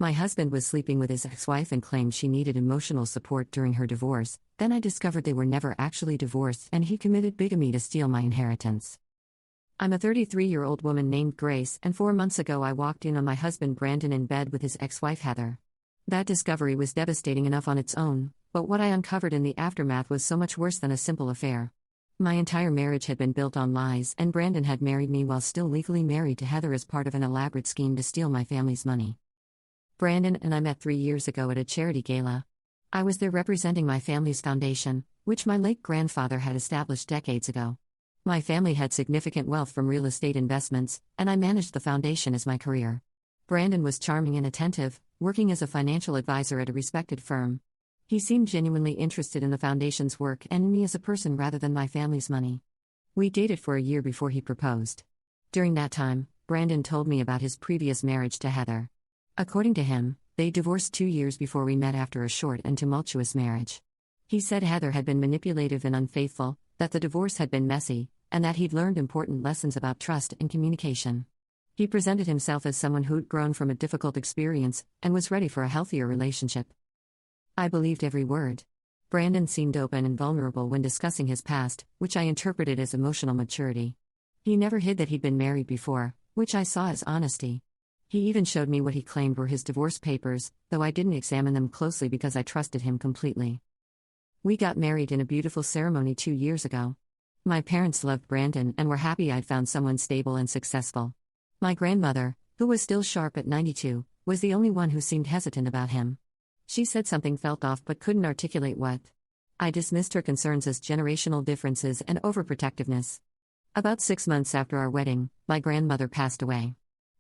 My husband was sleeping with his ex-wife and claimed she needed emotional support during her divorce. Then I discovered they were never actually divorced and he committed bigamy to steal my inheritance. I'm a 33-year-old woman named Grace, and 4 months ago I walked in on my husband Brandon in bed with his ex-wife Heather. That discovery was devastating enough on its own, but what I uncovered in the aftermath was so much worse than a simple affair. My entire marriage had been built on lies, and Brandon had married me while still legally married to Heather as part of an elaborate scheme to steal my family's money. Brandon and I met 3 years ago at a charity gala. I was there representing my family's foundation, which my late grandfather had established decades ago. My family had significant wealth from real estate investments, and I managed the foundation as my career. Brandon was charming and attentive, working as a financial advisor at a respected firm. He seemed genuinely interested in the foundation's work and in me as a person rather than my family's money. We dated for a year before he proposed. During that time, Brandon told me about his previous marriage to Heather. According to him, they divorced 2 years before we met after a short and tumultuous marriage. He said Heather had been manipulative and unfaithful, that the divorce had been messy, and that he'd learned important lessons about trust and communication. He presented himself as someone who'd grown from a difficult experience and was ready for a healthier relationship. I believed every word. Brandon seemed open and vulnerable when discussing his past, which I interpreted as emotional maturity. He never hid that he'd been married before, which I saw as honesty. He even showed me what he claimed were his divorce papers, though I didn't examine them closely because I trusted him completely. We got married in a beautiful ceremony 2 years ago. My parents loved Brandon and were happy I'd found someone stable and successful. My grandmother, who was still sharp at 92, was the only one who seemed hesitant about him. She said something felt off but couldn't articulate what. I dismissed her concerns as generational differences and overprotectiveness. About 6 months after our wedding, my grandmother passed away.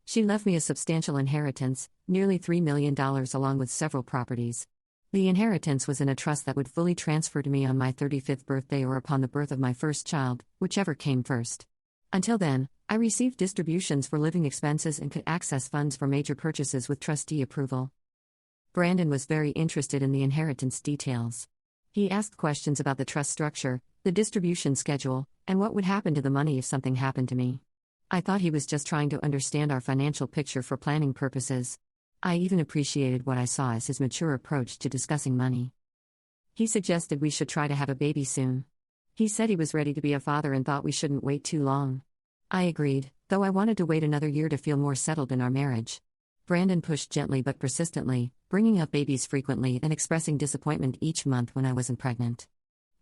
She left me a substantial inheritance, nearly $3 million along with several properties. The inheritance was in a trust that would fully transfer to me on my 35th birthday or upon the birth of my first child, whichever came first. Until then, I received distributions for living expenses and could access funds for major purchases with trustee approval. Brandon was very interested in the inheritance details. He asked questions about the trust structure, the distribution schedule, and what would happen to the money if something happened to me. I thought he was just trying to understand our financial picture for planning purposes. I even appreciated what I saw as his mature approach to discussing money. He suggested we should try to have a baby soon. He said he was ready to be a father and thought we shouldn't wait too long. I agreed, though I wanted to wait another year to feel more settled in our marriage. Brandon pushed gently but persistently, bringing up babies frequently and expressing disappointment each month when I wasn't pregnant.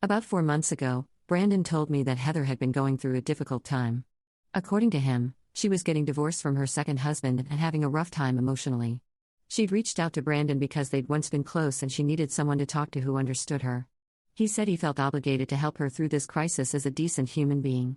About 4 months ago, Brandon told me that Heather had been going through a difficult time. According to him, she was getting divorced from her second husband and having a rough time emotionally. She'd reached out to Brandon because they'd once been close and she needed someone to talk to who understood her. He said he felt obligated to help her through this crisis as a decent human being.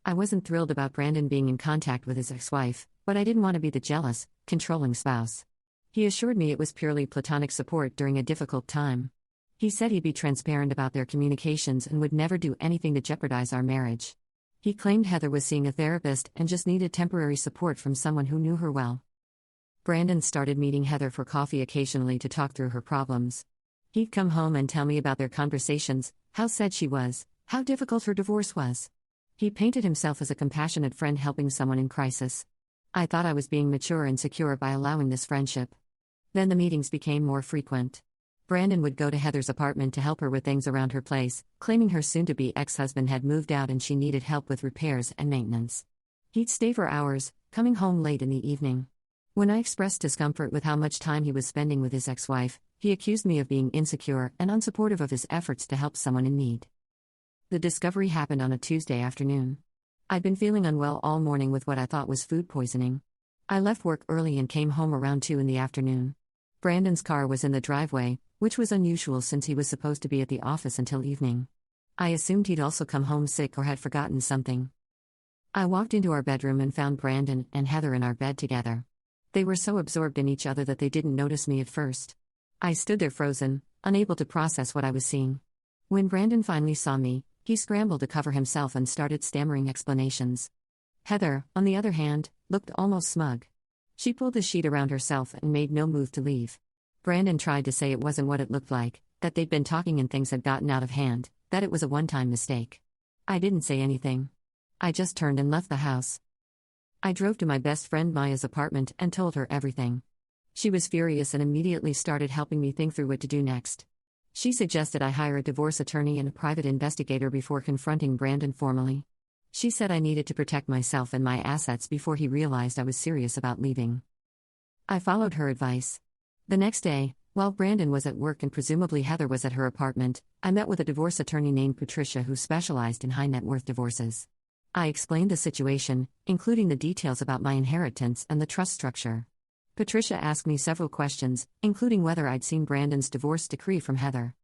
I wasn't thrilled about Brandon being in contact with his ex-wife, but I didn't want to be the jealous, controlling spouse. He assured me it was purely platonic support during a difficult time. He said he'd be transparent about their communications and would never do anything to jeopardize our marriage. He claimed Heather was seeing a therapist and just needed temporary support from someone who knew her well. Brandon started meeting Heather for coffee occasionally to talk through her problems. He'd come home and tell me about their conversations, how sad she was, how difficult her divorce was. He painted himself as a compassionate friend helping someone in crisis. I thought I was being mature and secure by allowing this friendship. Then the meetings became more frequent. Brandon would go to Heather's apartment to help her with things around her place, claiming her soon-to-be ex-husband had moved out and she needed help with repairs and maintenance. He'd stay for hours, coming home late in the evening. When I expressed discomfort with how much time he was spending with his ex-wife, he accused me of being insecure and unsupportive of his efforts to help someone in need. The discovery happened on a Tuesday afternoon. I'd been feeling unwell all morning with what I thought was food poisoning. I left work early and came home around 2 in the afternoon. Brandon's car was in the driveway, which was unusual since he was supposed to be at the office until evening. I assumed he'd also come home sick or had forgotten something. I walked into our bedroom and found Brandon and Heather in our bed together. They were so absorbed in each other that they didn't notice me at first. I stood there frozen, unable to process what I was seeing. When Brandon finally saw me, he scrambled to cover himself and started stammering explanations. Heather, on the other hand, looked almost smug. She pulled the sheet around herself and made no move to leave. Brandon tried to say it wasn't what it looked like, that they'd been talking and things had gotten out of hand, that it was a one-time mistake. I didn't say anything. I just turned and left the house. I drove to my best friend Maya's apartment and told her everything. She was furious and immediately started helping me think through what to do next. She suggested I hire a divorce attorney and a private investigator before confronting Brandon formally. She said I needed to protect myself and my assets before he realized I was serious about leaving. I followed her advice. The next day, while Brandon was at work and presumably Heather was at her apartment, I met with a divorce attorney named Patricia who specialized in high net worth divorces. I explained the situation, including the details about my inheritance and the trust structure. Patricia asked me several questions, including whether I'd seen Brandon's divorce decree from Heather.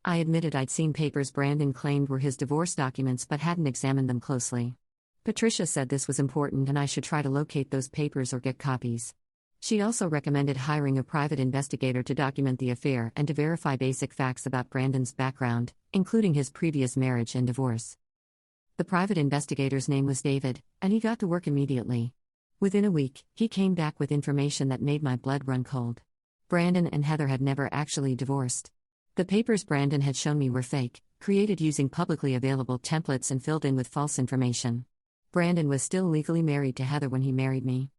I admitted I'd seen papers Brandon claimed were his divorce documents but hadn't examined them closely. Patricia said this was important and I should try to locate those papers or get copies. She also recommended hiring a private investigator to document the affair and to verify basic facts about Brandon's background, including his previous marriage and divorce. The private investigator's name was David, and he got to work immediately. Within a week, he came back with information that made my blood run cold. Brandon and Heather had never actually divorced. The papers Brandon had shown me were fake, created using publicly available templates and filled in with false information. Brandon was still legally married to Heather when he married me.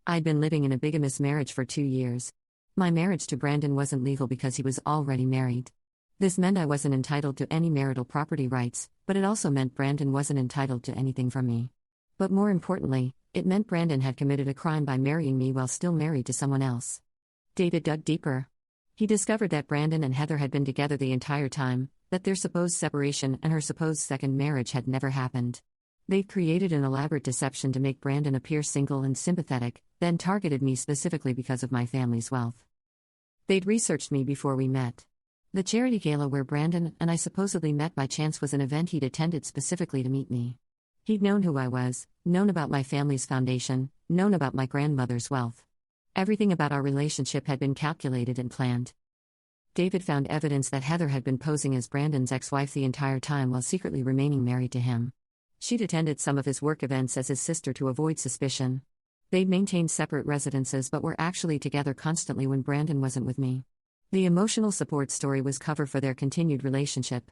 I'd been living in a bigamous marriage for 2 years. My marriage to Brandon wasn't legal because he was already married. This meant I wasn't entitled to any marital property rights, but it also meant Brandon wasn't entitled to anything from me. But more importantly, it meant Brandon had committed a crime by marrying me while still married to someone else. David dug deeper. He discovered that Brandon and Heather had been together the entire time, that their supposed separation and her supposed second marriage had never happened. They'd created an elaborate deception to make Brandon appear single and sympathetic, then targeted me specifically because of my family's wealth. They'd researched me before we met. The charity gala where Brandon and I supposedly met by chance was an event he'd attended specifically to meet me. He'd known who I was, known about my family's foundation, known about my grandmother's wealth. Everything about our relationship had been calculated and planned. David found evidence that Heather had been posing as Brandon's ex-wife the entire time while secretly remaining married to him. She'd attended some of his work events as his sister to avoid suspicion. They'd maintained separate residences but were actually together constantly when Brandon wasn't with me. The emotional support story was cover for their continued relationship.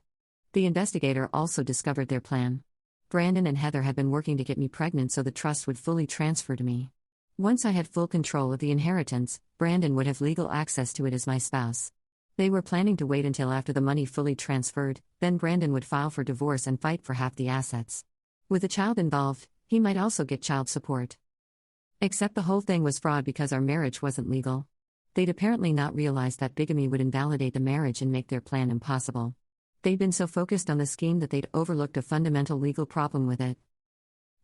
The investigator also discovered their plan. Brandon and Heather had been working to get me pregnant so the trust would fully transfer to me. Once I had full control of the inheritance, Brandon would have legal access to it as my spouse. They were planning to wait until after the money fully transferred, then Brandon would file for divorce and fight for half the assets. With a child involved, he might also get child support. Except the whole thing was fraud because our marriage wasn't legal. They'd apparently not realized that bigamy would invalidate the marriage and make their plan impossible. They'd been so focused on the scheme that they'd overlooked a fundamental legal problem with it.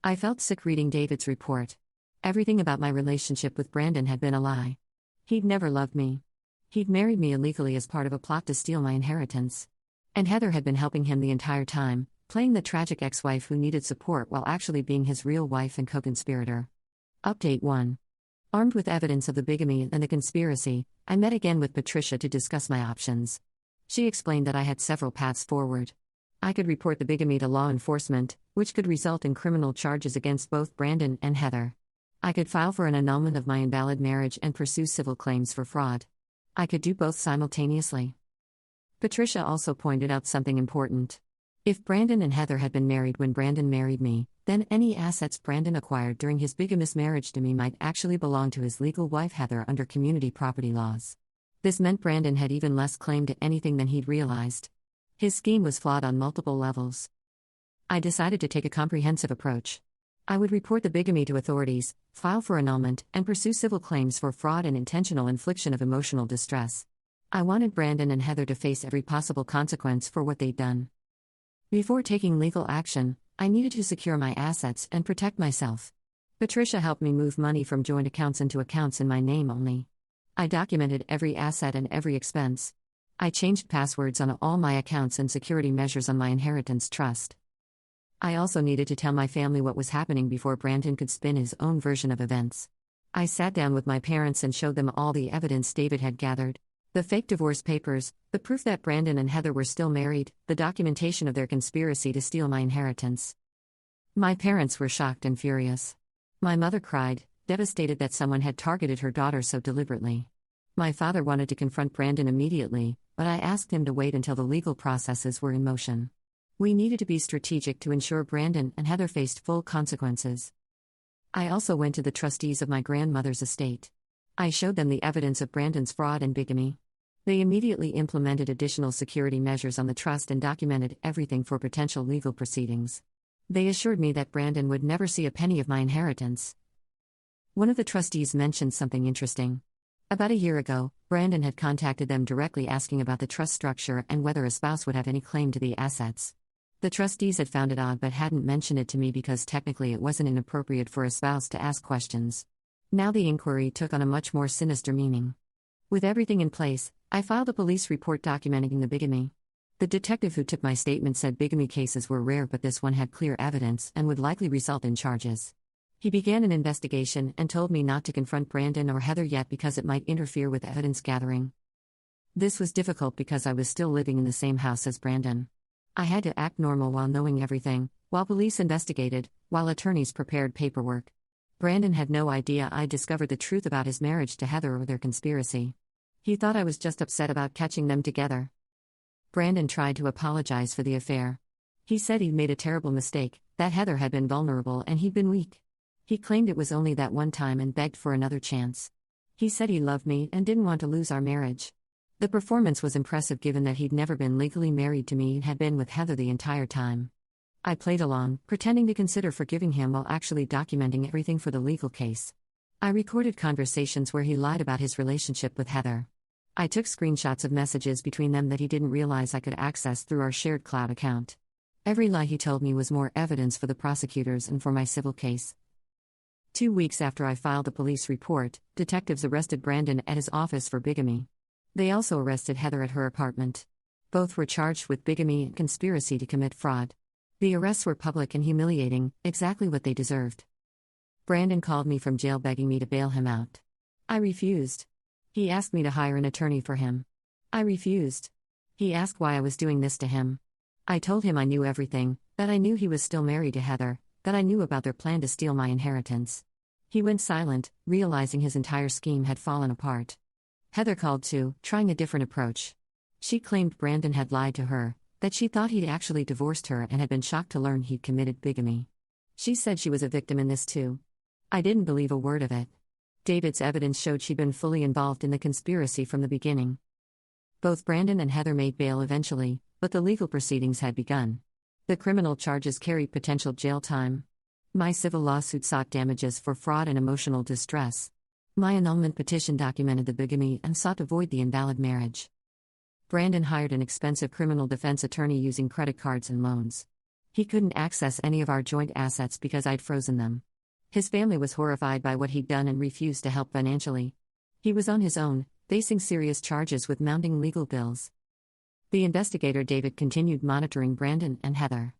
I felt sick reading David's report. Everything about my relationship with Brandon had been a lie. He'd never loved me. He'd married me illegally as part of a plot to steal my inheritance. And Heather had been helping him the entire time, playing the tragic ex-wife who needed support while actually being his real wife and co-conspirator. Update 1. Armed with evidence of the bigamy and the conspiracy, I met again with Patricia to discuss my options. She explained that I had several paths forward. I could report the bigamy to law enforcement, which could result in criminal charges against both Brandon and Heather. I could file for an annulment of my invalid marriage and pursue civil claims for fraud. I could do both simultaneously. Patricia also pointed out something important. If Brandon and Heather had been married when Brandon married me, then any assets Brandon acquired during his bigamous marriage to me might actually belong to his legal wife Heather under community property laws. This meant Brandon had even less claim to anything than he'd realized. His scheme was flawed on multiple levels. I decided to take a comprehensive approach. I would report the bigamy to authorities, file for annulment, and pursue civil claims for fraud and intentional infliction of emotional distress. I wanted Brandon and Heather to face every possible consequence for what they'd done. Before taking legal action, I needed to secure my assets and protect myself. Patricia helped me move money from joint accounts into accounts in my name only. I documented every asset and every expense. I changed passwords on all my accounts and security measures on my inheritance trust. I also needed to tell my family what was happening before Brandon could spin his own version of events. I sat down with my parents and showed them all the evidence David had gathered. The fake divorce papers, the proof that Brandon and Heather were still married, the documentation of their conspiracy to steal my inheritance. My parents were shocked and furious. My mother cried, devastated that someone had targeted her daughter so deliberately. My father wanted to confront Brandon immediately, but I asked him to wait until the legal processes were in motion. We needed to be strategic to ensure Brandon and Heather faced full consequences. I also went to the trustees of my grandmother's estate. I showed them the evidence of Brandon's fraud and bigamy. They immediately implemented additional security measures on the trust and documented everything for potential legal proceedings. They assured me that Brandon would never see a penny of my inheritance. One of the trustees mentioned something interesting. About a year ago, Brandon had contacted them directly asking about the trust structure and whether a spouse would have any claim to the assets. The trustees had found it odd but hadn't mentioned it to me because technically it wasn't inappropriate for a spouse to ask questions. Now the inquiry took on a much more sinister meaning. With everything in place, I filed a police report documenting the bigamy. The detective who took my statement said bigamy cases were rare, but this one had clear evidence and would likely result in charges. He began an investigation and told me not to confront Brandon or Heather yet because it might interfere with evidence gathering. This was difficult because I was still living in the same house as Brandon. I had to act normal while knowing everything, while police investigated, while attorneys prepared paperwork. Brandon had no idea I discovered the truth about his marriage to Heather or their conspiracy. He thought I was just upset about catching them together. Brandon tried to apologize for the affair. He said he'd made a terrible mistake, that Heather had been vulnerable and he'd been weak. He claimed it was only that one time and begged for another chance. He said he loved me and didn't want to lose our marriage. The performance was impressive given that he'd never been legally married to me and had been with Heather the entire time. I played along, pretending to consider forgiving him while actually documenting everything for the legal case. I recorded conversations where he lied about his relationship with Heather. I took screenshots of messages between them that he didn't realize I could access through our shared cloud account. Every lie he told me was more evidence for the prosecutors and for my civil case. 2 weeks after I filed the police report, detectives arrested Brandon at his office for bigamy. They also arrested Heather at her apartment. Both were charged with bigamy and conspiracy to commit fraud. The arrests were public and humiliating, exactly what they deserved. Brandon called me from jail begging me to bail him out. I refused. He asked me to hire an attorney for him. I refused. He asked why I was doing this to him. I told him I knew everything, that I knew he was still married to Heather, that I knew about their plan to steal my inheritance. He went silent, realizing his entire scheme had fallen apart. Heather called too, trying a different approach. She claimed Brandon had lied to her, that she thought he'd actually divorced her and had been shocked to learn he'd committed bigamy. She said she was a victim in this too. I didn't believe a word of it. David's evidence showed she'd been fully involved in the conspiracy from the beginning. Both Brandon and Heather made bail eventually, but the legal proceedings had begun. The criminal charges carried potential jail time. My civil lawsuit sought damages for fraud and emotional distress. My annulment petition documented the bigamy and sought to void the invalid marriage. Brandon hired an expensive criminal defense attorney using credit cards and loans. He couldn't access any of our joint assets because I'd frozen them. His family was horrified by what he'd done and refused to help financially. He was on his own, facing serious charges with mounting legal bills. The investigator David continued monitoring Brandon and Heather.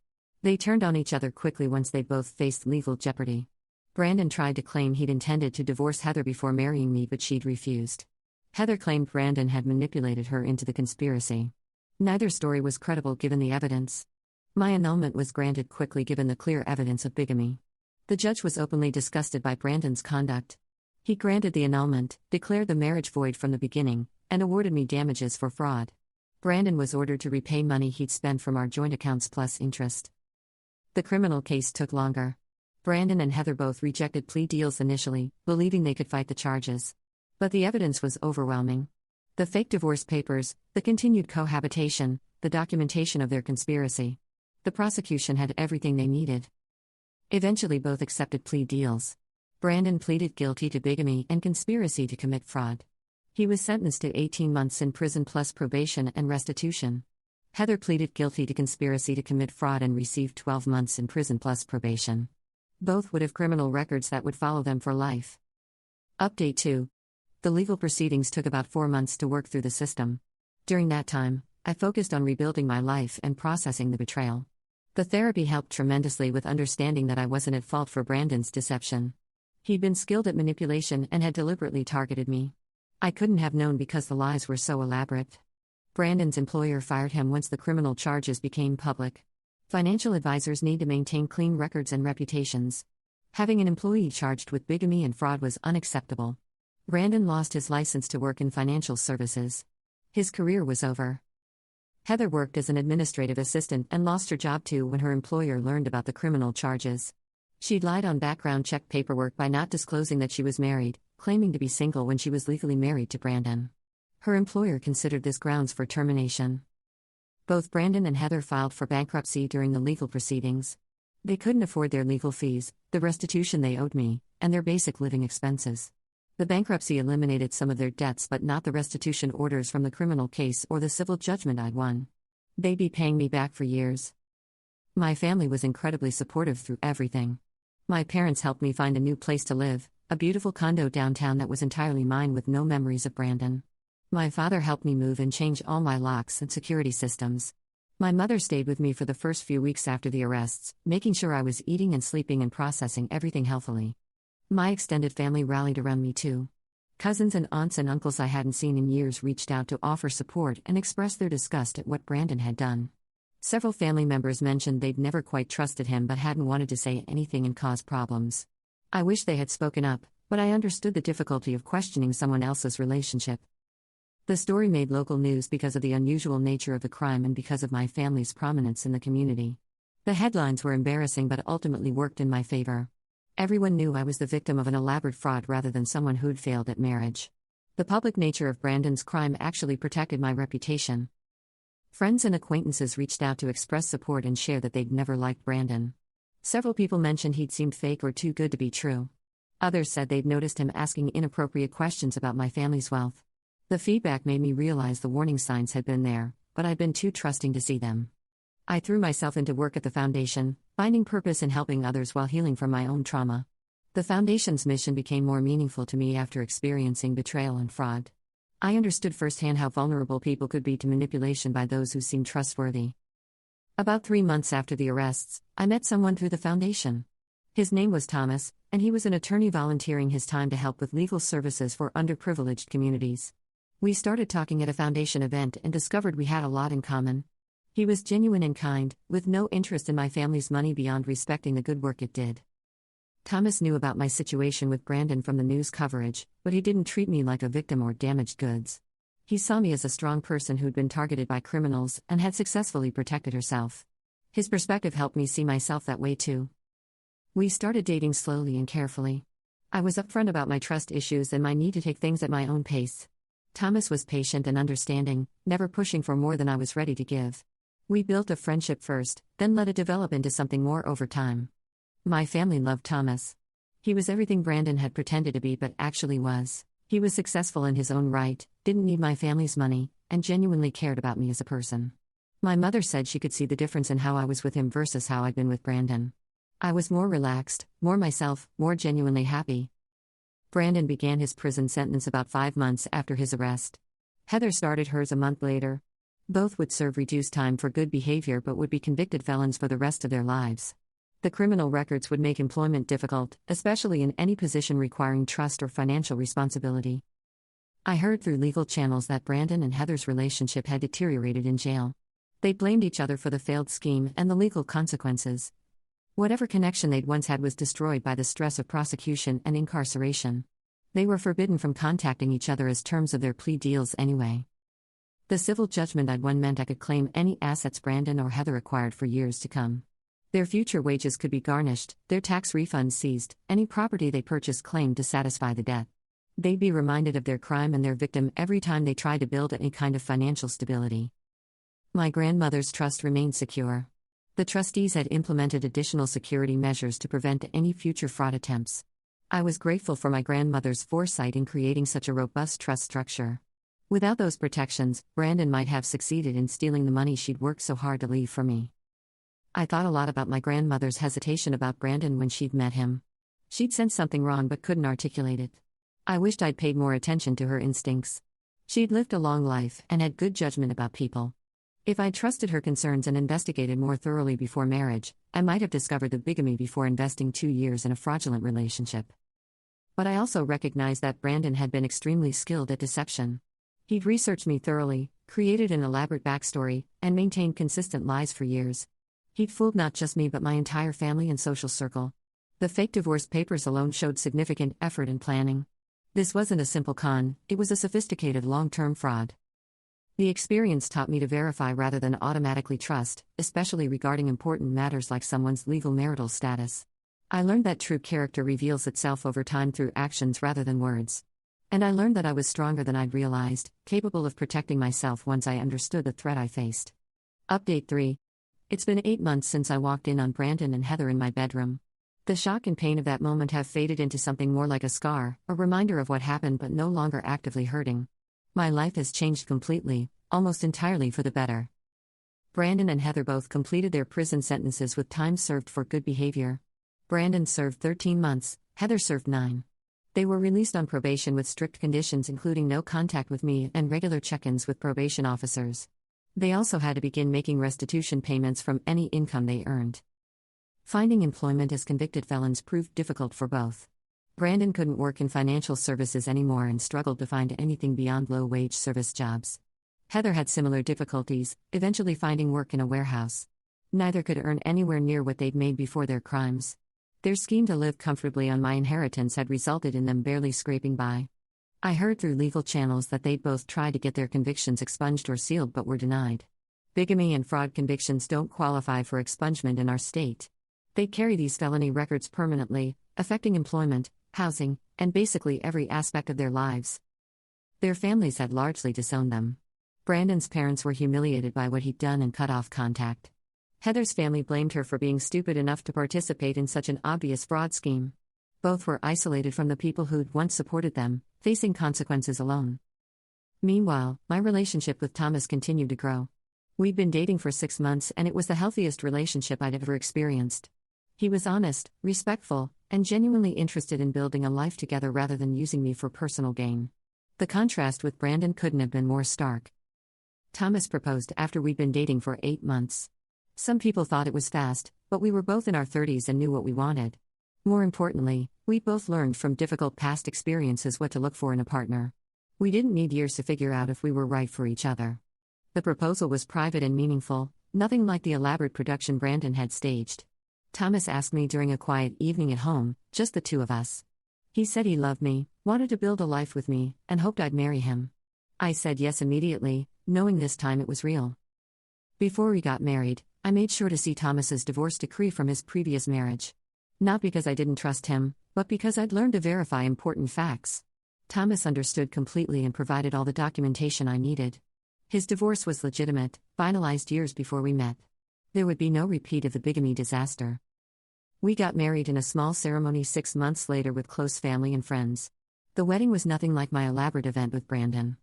They turned on each other quickly once they both faced legal jeopardy. Brandon tried to claim he'd intended to divorce Heather before marrying me, but she'd refused. Heather claimed Brandon had manipulated her into the conspiracy. Neither story was credible given the evidence. My annulment was granted quickly given the clear evidence of bigamy. The judge was openly disgusted by Brandon's conduct. He granted the annulment, declared the marriage void from the beginning, and awarded me damages for fraud. Brandon was ordered to repay money he'd spent from our joint accounts plus interest. The criminal case took longer. Brandon and Heather both rejected plea deals initially, believing they could fight the charges. But the evidence was overwhelming. The fake divorce papers, the continued cohabitation, the documentation of their conspiracy. The prosecution had everything they needed. Eventually both accepted plea deals. Brandon pleaded guilty to bigamy and conspiracy to commit fraud. He was sentenced to 18 months in prison plus probation and restitution. Heather pleaded guilty to conspiracy to commit fraud and received 12 months in prison plus probation. Both would have criminal records that would follow them for life. Update 2. The legal proceedings took about 4 months to work through the system. During that time, I focused on rebuilding my life and processing the betrayal. The therapy helped tremendously with understanding that I wasn't at fault for Brandon's deception. He'd been skilled at manipulation and had deliberately targeted me. I couldn't have known because the lies were so elaborate. Brandon's employer fired him once the criminal charges became public. Financial advisors need to maintain clean records and reputations. Having an employee charged with bigamy and fraud was unacceptable. Brandon lost his license to work in financial services. His career was over. Heather worked as an administrative assistant and lost her job too when her employer learned about the criminal charges. She'd lied on background check paperwork by not disclosing that she was married, claiming to be single when she was legally married to Brandon. Her employer considered this grounds for termination. Both Brandon and Heather filed for bankruptcy during the legal proceedings. They couldn't afford their legal fees, the restitution they owed me, and their basic living expenses. The bankruptcy eliminated some of their debts but not the restitution orders from the criminal case or the civil judgment I'd won. They'd be paying me back for years. My family was incredibly supportive through everything. My parents helped me find a new place to live, a beautiful condo downtown that was entirely mine with no memories of Brandon. My father helped me move and change all my locks and security systems. My mother stayed with me for the first few weeks after the arrests, making sure I was eating and sleeping and processing everything healthily. My extended family rallied around me too. Cousins and aunts and uncles I hadn't seen in years reached out to offer support and express their disgust at what Brandon had done. Several family members mentioned they'd never quite trusted him but hadn't wanted to say anything and cause problems. I wish they had spoken up, but I understood the difficulty of questioning someone else's relationship. The story made local news because of the unusual nature of the crime and because of my family's prominence in the community. The headlines were embarrassing but ultimately worked in my favor. Everyone knew I was the victim of an elaborate fraud rather than someone who'd failed at marriage. The public nature of Brandon's crime actually protected my reputation. Friends and acquaintances reached out to express support and share that they'd never liked Brandon. Several people mentioned he'd seemed fake or too good to be true. Others said they'd noticed him asking inappropriate questions about my family's wealth. The feedback made me realize the warning signs had been there, but I'd been too trusting to see them. I threw myself into work at the foundation, finding purpose in helping others while healing from my own trauma. The foundation's mission became more meaningful to me after experiencing betrayal and fraud. I understood firsthand how vulnerable people could be to manipulation by those who seemed trustworthy. About 3 months after the arrests, I met someone through the foundation. His name was Thomas, and he was an attorney volunteering his time to help with legal services for underprivileged communities. We started talking at a foundation event and discovered we had a lot in common. He was genuine and kind, with no interest in my family's money beyond respecting the good work it did. Thomas knew about my situation with Brandon from the news coverage, but he didn't treat me like a victim or damaged goods. He saw me as a strong person who'd been targeted by criminals and had successfully protected herself. His perspective helped me see myself that way too. We started dating slowly and carefully. I was upfront about my trust issues and my need to take things at my own pace. Thomas was patient and understanding, never pushing for more than I was ready to give. We built a friendship first, then let it develop into something more over time. My family loved Thomas. He was everything Brandon had pretended to be but actually was. He was successful in his own right, didn't need my family's money, and genuinely cared about me as a person. My mother said she could see the difference in how I was with him versus how I'd been with Brandon. I was more relaxed, more myself, more genuinely happy. Brandon began his prison sentence about 5 months after his arrest. Heather started hers a month later. Both would serve reduced time for good behavior but would be convicted felons for the rest of their lives. The criminal records would make employment difficult, especially in any position requiring trust or financial responsibility. I heard through legal channels that Brandon and Heather's relationship had deteriorated in jail. They blamed each other for the failed scheme and the legal consequences. Whatever connection they'd once had was destroyed by the stress of prosecution and incarceration. They were forbidden from contacting each other as terms of their plea deals anyway. The civil judgment I'd won meant I could claim any assets Brandon or Heather acquired for years to come. Their future wages could be garnished, their tax refunds seized, any property they purchased claimed to satisfy the debt. They'd be reminded of their crime and their victim every time they tried to build any kind of financial stability. My grandmother's trust remained secure. The trustees had implemented additional security measures to prevent any future fraud attempts. I was grateful for my grandmother's foresight in creating such a robust trust structure. Without those protections, Brandon might have succeeded in stealing the money she'd worked so hard to leave for me. I thought a lot about my grandmother's hesitation about Brandon when she'd met him. She'd sensed something wrong but couldn't articulate it. I wished I'd paid more attention to her instincts. She'd lived a long life and had good judgment about people. If I'd trusted her concerns and investigated more thoroughly before marriage, I might have discovered the bigamy before investing 2 years in a fraudulent relationship. But I also recognized that Brandon had been extremely skilled at deception. He'd researched me thoroughly, created an elaborate backstory, and maintained consistent lies for years. He'd fooled not just me but my entire family and social circle. The fake divorce papers alone showed significant effort and planning. This wasn't a simple con, it was a sophisticated long-term fraud. The experience taught me to verify rather than automatically trust, especially regarding important matters like someone's legal marital status. I learned that true character reveals itself over time through actions rather than words. And I learned that I was stronger than I'd realized, capable of protecting myself once I understood the threat I faced. Update 3. It's been 8 months since I walked in on Brandon and Heather in my bedroom. The shock and pain of that moment have faded into something more like a scar, a reminder of what happened but no longer actively hurting. My life has changed completely, almost entirely for the better. Brandon and Heather both completed their prison sentences with time served for good behavior. Brandon served 13 months, Heather served 9. They were released on probation with strict conditions including no contact with me and regular check-ins with probation officers. They also had to begin making restitution payments from any income they earned. Finding employment as convicted felons proved difficult for both. Brandon couldn't work in financial services anymore and struggled to find anything beyond low-wage service jobs. Heather had similar difficulties, eventually finding work in a warehouse. Neither could earn anywhere near what they'd made before their crimes. Their scheme to live comfortably on my inheritance had resulted in them barely scraping by. I heard through legal channels that they'd both tried to get their convictions expunged or sealed but were denied. Bigamy and fraud convictions don't qualify for expungement in our state. They carry these felony records permanently, affecting employment, housing, and basically every aspect of their lives. Their families had largely disowned them. Brandon's parents were humiliated by what he'd done and cut off contact. Heather's family blamed her for being stupid enough to participate in such an obvious fraud scheme. Both were isolated from the people who'd once supported them, facing consequences alone. Meanwhile, my relationship with Thomas continued to grow. We'd been dating for 6 months and it was the healthiest relationship I'd ever experienced. He was honest, respectful, and genuinely interested in building a life together rather than using me for personal gain. The contrast with Brandon couldn't have been more stark. Thomas proposed after we'd been dating for 8 months. Some people thought it was fast, but we were both in our 30s and knew what we wanted. More importantly, we both learned from difficult past experiences what to look for in a partner. We didn't need years to figure out if we were right for each other. The proposal was private and meaningful, nothing like the elaborate production Brandon had staged. Thomas asked me during a quiet evening at home, just the two of us. He said he loved me, wanted to build a life with me, and hoped I'd marry him. I said yes immediately, knowing this time it was real. Before we got married, I made sure to see Thomas's divorce decree from his previous marriage. Not because I didn't trust him, but because I'd learned to verify important facts. Thomas understood completely and provided all the documentation I needed. His divorce was legitimate, finalized years before we met. There would be no repeat of the bigamy disaster. We got married in a small ceremony 6 months later with close family and friends. The wedding was nothing like my elaborate event with Brandon.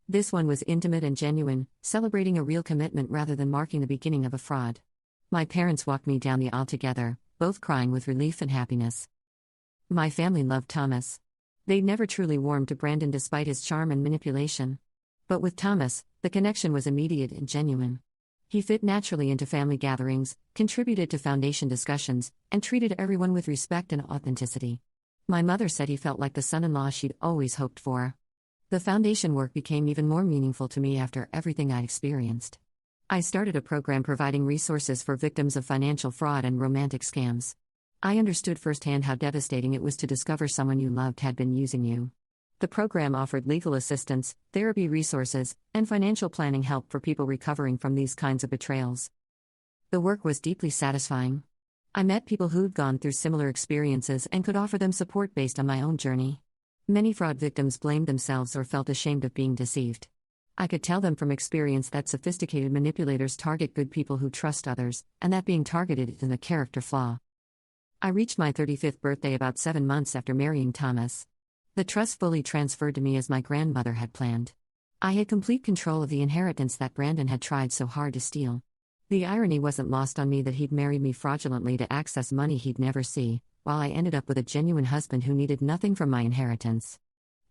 This one was intimate and genuine, celebrating a real commitment rather than marking the beginning of a fraud. My parents walked me down the aisle together, both crying with relief and happiness. My family loved Thomas. They'd never truly warmed to Brandon despite his charm and manipulation. But with Thomas, the connection was immediate and genuine. He fit naturally into family gatherings, contributed to foundation discussions, and treated everyone with respect and authenticity. My mother said he felt like the son-in-law she'd always hoped for. The foundation work became even more meaningful to me after everything I'd experienced. I started a program providing resources for victims of financial fraud and romantic scams. I understood firsthand how devastating it was to discover someone you loved had been using you. The program offered legal assistance, therapy resources, and financial planning help for people recovering from these kinds of betrayals. The work was deeply satisfying. I met people who'd gone through similar experiences and could offer them support based on my own journey. Many fraud victims blamed themselves or felt ashamed of being deceived. I could tell them from experience that sophisticated manipulators target good people who trust others, and that being targeted isn't a character flaw. I reached my 35th birthday about 7 months after marrying Thomas. The trust fully transferred to me as my grandmother had planned. I had complete control of the inheritance that Brandon had tried so hard to steal. The irony wasn't lost on me that he'd married me fraudulently to access money he'd never see, while I ended up with a genuine husband who needed nothing from my inheritance.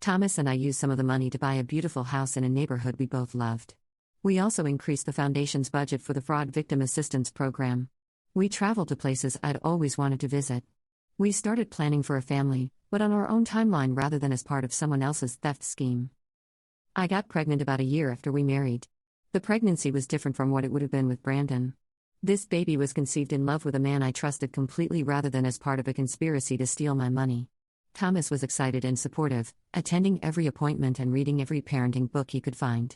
Thomas and I used some of the money to buy a beautiful house in a neighborhood we both loved. We also increased the foundation's budget for the Fraud Victim Assistance Program. We traveled to places I'd always wanted to visit. We started planning for a family, but on our own timeline rather than as part of someone else's theft scheme. I got pregnant about a year after we married. The pregnancy was different from what it would have been with Brandon. This baby was conceived in love with a man I trusted completely rather than as part of a conspiracy to steal my money. Thomas was excited and supportive, attending every appointment and reading every parenting book he could find.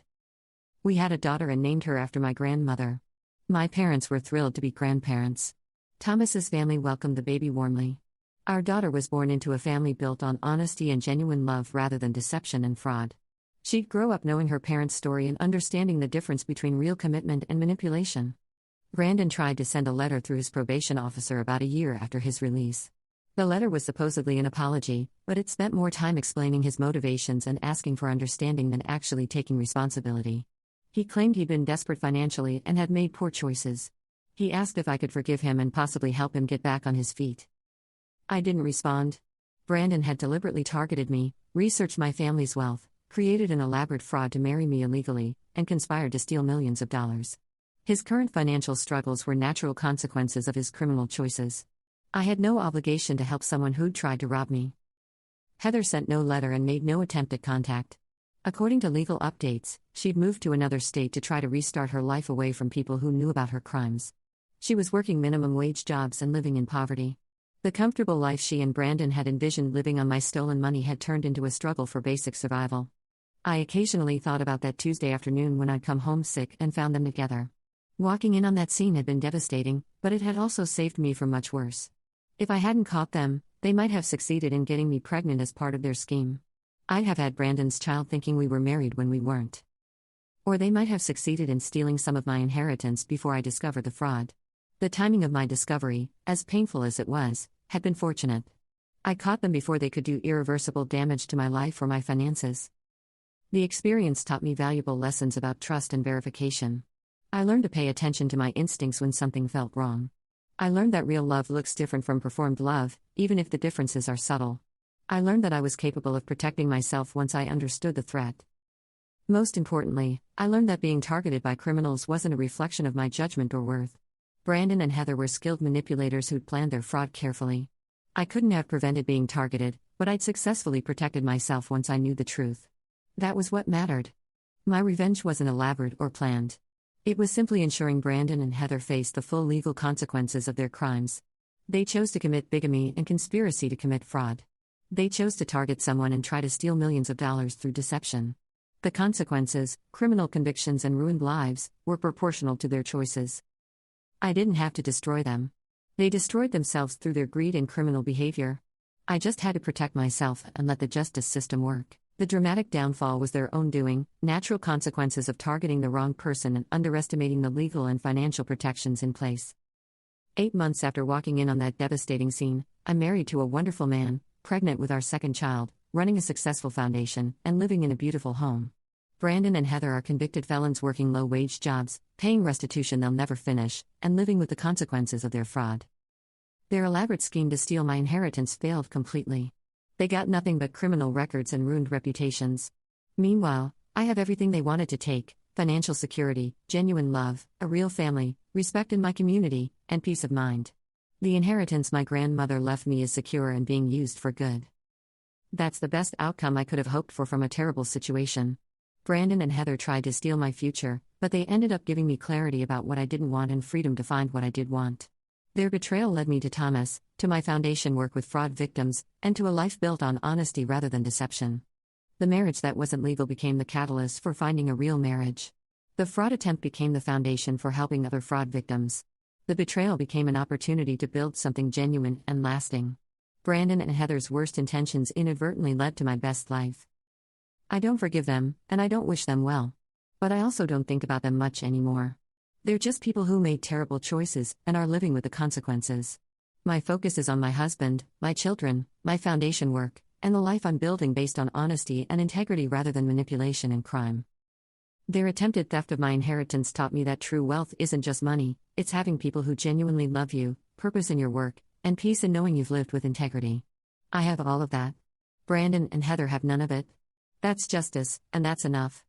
We had a daughter and named her after my grandmother. My parents were thrilled to be grandparents. Thomas's family welcomed the baby warmly. Our daughter was born into a family built on honesty and genuine love rather than deception and fraud. She'd grow up knowing her parents' story and understanding the difference between real commitment and manipulation. Brandon tried to send a letter through his probation officer about a year after his release. The letter was supposedly an apology, but it spent more time explaining his motivations and asking for understanding than actually taking responsibility. He claimed he'd been desperate financially and had made poor choices. He asked if I could forgive him and possibly help him get back on his feet. I didn't respond. Brandon had deliberately targeted me, researched my family's wealth, created an elaborate fraud to marry me illegally, and conspired to steal millions of dollars. His current financial struggles were natural consequences of his criminal choices. I had no obligation to help someone who'd tried to rob me. Heather sent no letter and made no attempt at contact. According to legal updates, she'd moved to another state to try to restart her life away from people who knew about her crimes. She was working minimum wage jobs and living in poverty. The comfortable life she and Brandon had envisioned living on my stolen money had turned into a struggle for basic survival. I occasionally thought about that Tuesday afternoon when I'd come home sick and found them together. Walking in on that scene had been devastating, but it had also saved me from much worse. If I hadn't caught them, they might have succeeded in getting me pregnant as part of their scheme. I'd have had Brandon's child thinking we were married when we weren't. Or they might have succeeded in stealing some of my inheritance before I discovered the fraud. The timing of my discovery, as painful as it was, had been fortunate. I caught them before they could do irreversible damage to my life or my finances. The experience taught me valuable lessons about trust and verification. I learned to pay attention to my instincts when something felt wrong. I learned that real love looks different from performed love, even if the differences are subtle. I learned that I was capable of protecting myself once I understood the threat. Most importantly, I learned that being targeted by criminals wasn't a reflection of my judgment or worth. Brandon and Heather were skilled manipulators who'd planned their fraud carefully. I couldn't have prevented being targeted, but I'd successfully protected myself once I knew the truth. That was what mattered. My revenge wasn't elaborate or planned. It was simply ensuring Brandon and Heather faced the full legal consequences of their crimes. They chose to commit bigamy and conspiracy to commit fraud. They chose to target someone and try to steal millions of dollars through deception. The consequences, criminal convictions and ruined lives, were proportional to their choices. I didn't have to destroy them. They destroyed themselves through their greed and criminal behavior. I just had to protect myself and let the justice system work. The dramatic downfall was their own doing, natural consequences of targeting the wrong person and underestimating the legal and financial protections in place. 8 months after walking in on that devastating scene, I'm married to a wonderful man, pregnant with our second child, running a successful foundation, and living in a beautiful home. Brandon and Heather are convicted felons working low-wage jobs, paying restitution they'll never finish, and living with the consequences of their fraud. Their elaborate scheme to steal my inheritance failed completely. They got nothing but criminal records and ruined reputations. Meanwhile, I have everything they wanted to take: financial security, genuine love, a real family, respect in my community, and peace of mind. The inheritance my grandmother left me is secure and being used for good. That's the best outcome I could have hoped for from a terrible situation. Brandon and Heather tried to steal my future, but they ended up giving me clarity about what I didn't want and freedom to find what I did want. Their betrayal led me to Thomas, to my foundation work with fraud victims, and to a life built on honesty rather than deception. The marriage that wasn't legal became the catalyst for finding a real marriage. The fraud attempt became the foundation for helping other fraud victims. The betrayal became an opportunity to build something genuine and lasting. Brandon and Heather's worst intentions inadvertently led to my best life. I don't forgive them, and I don't wish them well. But I also don't think about them much anymore. They're just people who made terrible choices and are living with the consequences. My focus is on my husband, my children, my foundation work, and the life I'm building based on honesty and integrity rather than manipulation and crime. Their attempted theft of my inheritance taught me that true wealth isn't just money, it's having people who genuinely love you, purpose in your work, and peace in knowing you've lived with integrity. I have all of that. Brandon and Heather have none of it. That's justice, and that's enough.